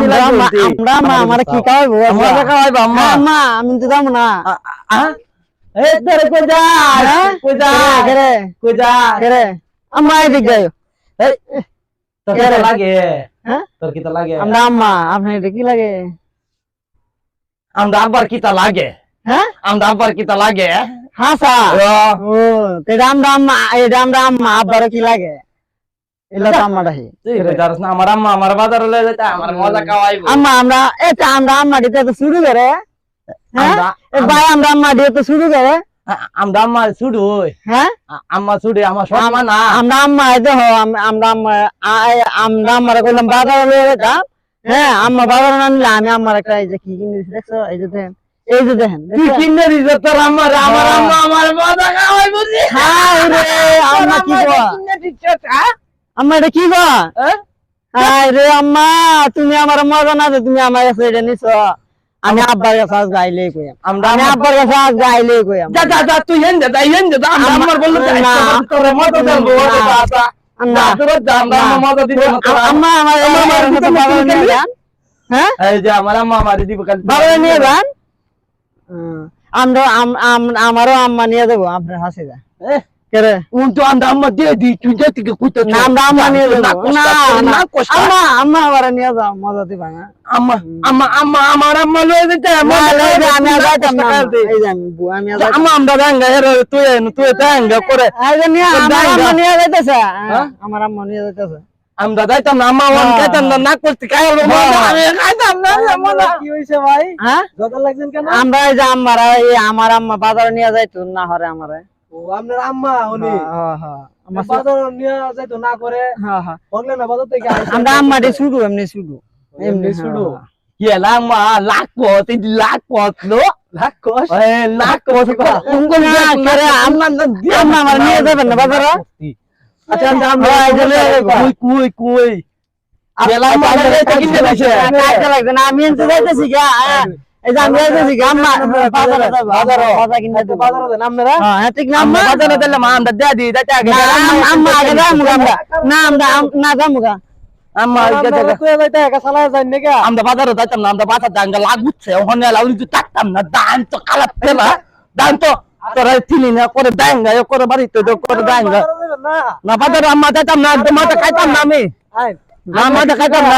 পানি লাগবে আমরা মা আমার কি খাওয়াইবো মজা খাওয়াইবো আম্মা মা আমি তো যাবো না এ তোর কই যা কই যা কেরে কই যা কেরে আম্মা এদিক যাও এই তোর কি লাগে হ্যাঁ তোর কি লাগে আমরা আম্মা আপনি এটা কি লাগে আমরা আবার কি তা লাগে হ্যাঁ আমরা আবার কি তা লাগে হাসা ও এটা আমরা আম্মা আব্বার কি লাগে এলা তো আম্মাটা হি তুই রে জানিস না আমার আম্মা আমার বাজারে লয়ে যাইতা আমার মজা খাওয়াইবো আম্মা আমরা আম্মা দিতে তো শুরু করে হ্যাঁ ভাই আমরা আম্মা দিয়ে তো শুরু করে আমরা আম্মা ছুড়ু হ্যাঁ আম্মা ছুড়ে আমার সম্মান না আমরা আম্মা দেখো আমরা আম্মার কইলাম বাজারে লয়ে যেতাম হ্যাঁ আম্মা বাজারে না নিলে আমি আম্মার একটা এই যে কি কিনেছি দেখছো এই যে দেখেন তুই কিনে দিছ তোর আমার আম্মা আমার মজা খাওয়াইবো রে হ্যাঁ রে আম্মা কি গো কিনে দিছ হ্যাঁ আম্মা এটা কি গো হ্যাঁ রে আম্মা তুমি আমার মজা না তুমি আমার কাছে এটা নিছো আমি আব্বার কাছে আজ গাইলেই কইম আমি আব্বার কাছে আজ গাইলেই কইম যা যা যা তুই হেন যা আমরা আম্মার বললো তোর মজা দেবো বাবা না তোর আমরা মজা দিব আম্মা আমার কাছে বাবা নিয়ে যান হ্যাঁ এই যে আমার আম্মা আমারে দিব কাল বাবা নিয়ে যান আমারও আম্মা নিয়ে দেবো আপনার হাসি যা কেরে উনটো আমরা আম্মা দিয়ে দি তুই যে থেকে কইতো না আমরা আম্মা নিয়ে যাবো না কষ্ট আম্মা আবার নিয়ে যাও মজা দিবা না আমার আম্মা লয়ে যেতে আমি যাইতাম না এই যে আমি আমরা দাঙ্গা এর তুই দাঙ্গা করে আমার আম্মা নিয়ে যাইতেছে আমার আম্মা নিয়ে যাইতেছে আমরা যাইতাম না আম্মা ওয়ান খাইতাম না করতে খাইলো আমি খাইতাম না মজা কি হইছে ভাই হ্যাঁ যত লাগছেন কেন আমরা এই যে আমার আম্মা বাজারে নিয়ে যাইতো না হরে আমারে ও আপনার আম্মা উনি আমার বাজার নিয়ে যাইতো না করে বললেন না বাজার থেকে আইসা আমরা আম্মাটি শুধু এমনি শুধু শুধু ইয়েলা আম্মা লাখ পথ লো লাখ কষ্ট লাখ পথ আম্মা আমার নিয়ে যাবেন না বাজারে আচ্ছা আমরা কুই ইয়েলা আম্মা কিনে দিছে কাজে লাগবে না আমি এনতে যাইতেছি গা এই যে আমি যাইতেছি গা আম্মা বাজারে বাজার কিনে দেব বাজারে দেন আপনারা হ্যাঁ ঠিক না আম্মা আম্মা বাজারে দিলে মা আমরা দেয়া দি যাইতে আগে আম্মা আগে যাবো আমরা না আমরা না যাবো গা আম্মা আপনারা কই যাইতে একা চালা যান নাকি আমরা বাজারে যাইতাম না আমরা বাজার দাঙ্গা লাগুচ্ছে ওখানে লাউলি তো থাকতাম না দান তো কালাপ পেলা দান তো তোরা তিনি না করে দাঙ্গা করে বাড়িতে করে দাঙ্গা না না বাজারে আম্মা যাইতাম না মাথা খাইতাম না আমি আই মাথা খাইতাম না